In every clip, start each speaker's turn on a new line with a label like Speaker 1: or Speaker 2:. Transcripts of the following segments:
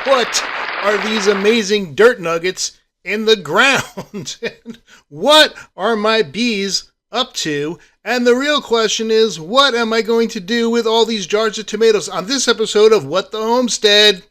Speaker 1: What are these amazing dirt nuggets in the ground? What are my bees up to? And the real question is, what am I going to do with all these jars of tomatoes on this episode of What the Homestead?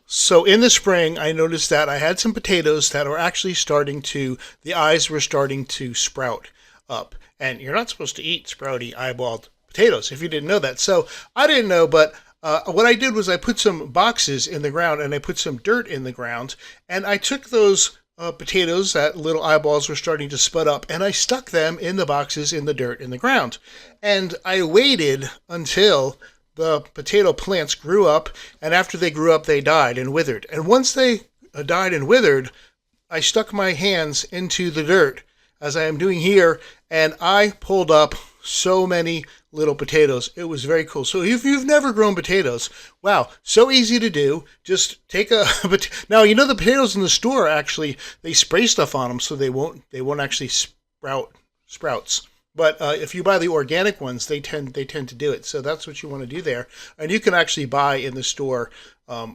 Speaker 1: So in the spring, I noticed that I had some potatoes that were actually the eyes were starting to sprout up. And you're not supposed to eat sprouty eyeballed potatoes if you didn't know that. So I didn't know, but what I did was I put some boxes in the ground and I put some dirt in the ground. And I took those potatoes that little eyeballs were starting to spud up and I stuck them in the boxes in the dirt in the ground. And I waited until the potato plants grew up, and after they grew up, they died and withered. And once they died and withered, I stuck my hands into the dirt, as I am doing here, and I pulled up so many little potatoes. It was very cool. So if you've never grown potatoes, wow, so easy to do. Just take now you know the potatoes in the store actually they spray stuff on them so they won't actually sprouts. But if you buy the organic ones, they tend to do it. So that's what you want to do there. And you can actually buy in the store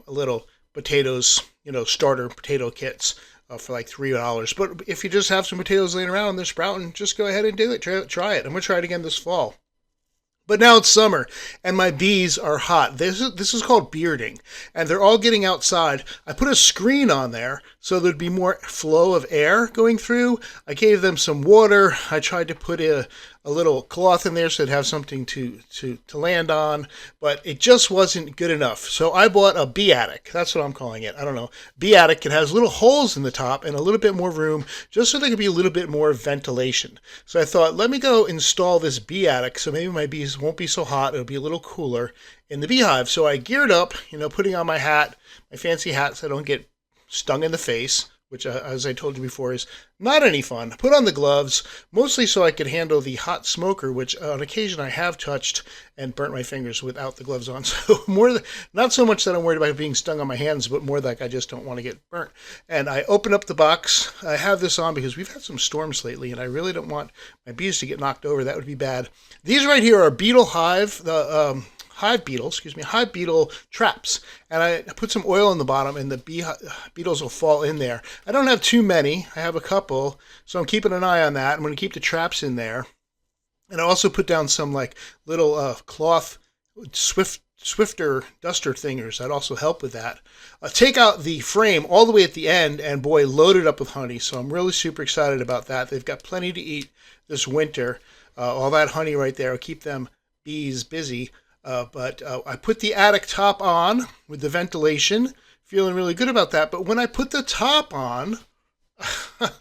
Speaker 1: little potatoes, starter potato kits for like $3. But if you just have some potatoes laying around and they're sprouting, just go ahead and do it. Try it. I'm going to try it again this fall. But now it's summer, and my bees are hot. This is called bearding, and they're all getting outside. I put a screen on there so there'd be more flow of air going through. I gave them some water. I tried to put a little cloth in there so they'd have something to land on, but it just wasn't good enough. So I bought a bee attic. That's what I'm calling it. I don't know. Bee attic. It has little holes in the top and a little bit more room just so there could be a little bit more ventilation. So I thought, let me go install this bee attic so maybe my bees won't be so hot. It'll be a little cooler in the beehive. So I geared up, putting on my hat, my fancy hat so I don't get stung in the face, which, as I told you before, is not any fun. Put on the gloves, mostly so I could handle the hot smoker, which on occasion I have touched and burnt my fingers without the gloves on. So not so much that I'm worried about being stung on my hands, but more like I just don't want to get burnt. And I open up the box. I have this on because we've had some storms lately, and I really don't want my bees to get knocked over. That would be bad. These right here are beetle hive, hive beetle traps, and I put some oil in the bottom and the beetles will fall in there. I don't have too many. I have a couple, so I'm keeping an eye on that. I'm going to keep the traps in there, and I also put down some like little cloth swifter duster thingers that also help with that. Take out the frame all the way at the end and boy, load it up with honey. So I'm really super excited about that. They've got plenty to eat this winter. All that honey right there will keep them bees busy. But I put the attic top on with the ventilation, feeling really good about that. But when I put the top on,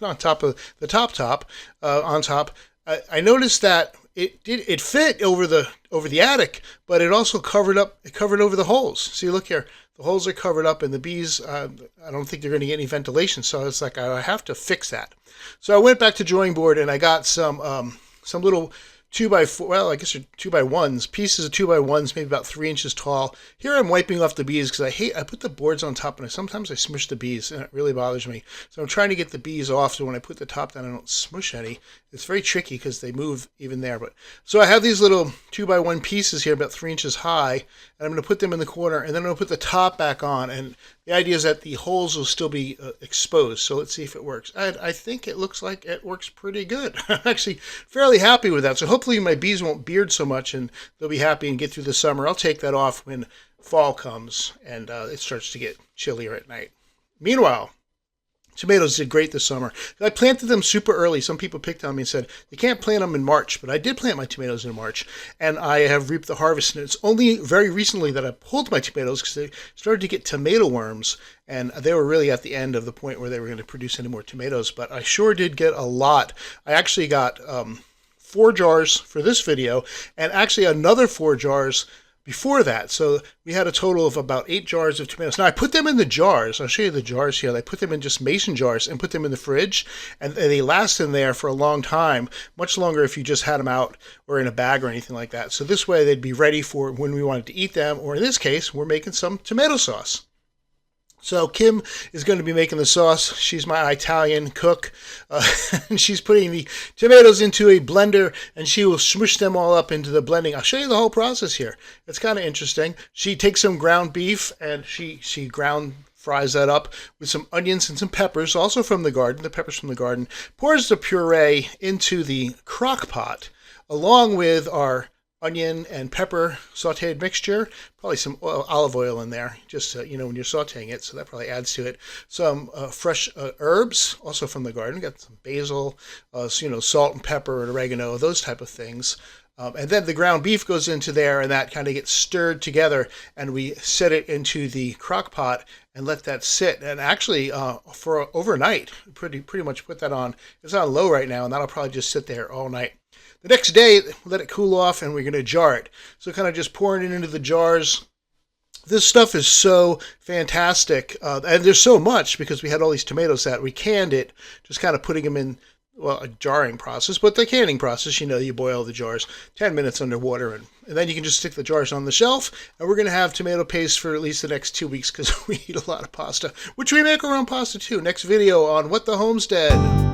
Speaker 1: on top of the top, on top, I noticed that it fit over the attic, but it also covered over the holes. See, look here, the holes are covered up, and the bees, I don't think they're going to get any ventilation. So it's like I have to fix that. So I went back to drawing board and I got some little 2x4, well, I guess they're 2x1s, pieces of 2x1s, maybe about 3 inches tall. Here I'm wiping off the bees because I put the boards on top and sometimes I smush the bees and it really bothers me. So I'm trying to get the bees off so when I put the top down I don't smush any. It's very tricky because they move even there. So I have these little 2x1 pieces here about 3 inches high, and I'm going to put them in the corner, and then I'm going to put the top back on. And the idea is that the holes will still be exposed. So let's see if it works. I think it looks like it works pretty good. I'm actually fairly happy with that. So hopefully my bees won't beard so much and they'll be happy and get through the summer. I'll take that off when fall comes and it starts to get chillier at night. Meanwhile, tomatoes did great this summer. I planted them super early. Some people picked on me and said, you can't plant them in March, but I did plant my tomatoes in March, and I have reaped the harvest. And it's only very recently that I pulled my tomatoes because they started to get tomato worms, and they were really at the end of the point where they were going to produce any more tomatoes, but I sure did get a lot. I actually got 4 jars for this video, and actually another 4 jars before that. So we had a total of about 8 jars of tomatoes. Now I put them in the jars. I'll show you the jars here. I put them in just mason jars and put them in the fridge, and they last in there for a long time, much longer if you just had them out or in a bag or anything like that. So this way they'd be ready for when we wanted to eat them, or in this case, we're making some tomato sauce. So Kim is going to be making the sauce. She's my Italian cook. And she's putting the tomatoes into a blender, and she will smush them all up into the blending. I'll show you the whole process here. It's kind of interesting. She takes some ground beef, and she fries that up with some onions and some peppers, also from the garden, the peppers from the garden, pours the puree into the crock pot, along with our onion and pepper sauteed mixture, probably some olive oil in there, just when you're sauteing it, so that probably adds to it. Some fresh herbs, also from the garden. Got some basil, salt and pepper and oregano, those type of things. And then the ground beef goes into there, and that kind of gets stirred together, and we set it into the crock pot and let that sit. And actually, for overnight, pretty much put that on. It's on low right now, and that'll probably just sit there all night. The next day, let it cool off, and we're going to jar it. So kind of just pouring it into the jars. This stuff is so fantastic, and there's so much because we had all these tomatoes that we canned it, just kind of putting them in, a jarring process, but the canning process, you boil the jars 10 minutes under water, and then you can just stick the jars on the shelf, and we're going to have tomato paste for at least the next 2 weeks because we eat a lot of pasta, which we make our own pasta too. Next video on What the Homestead.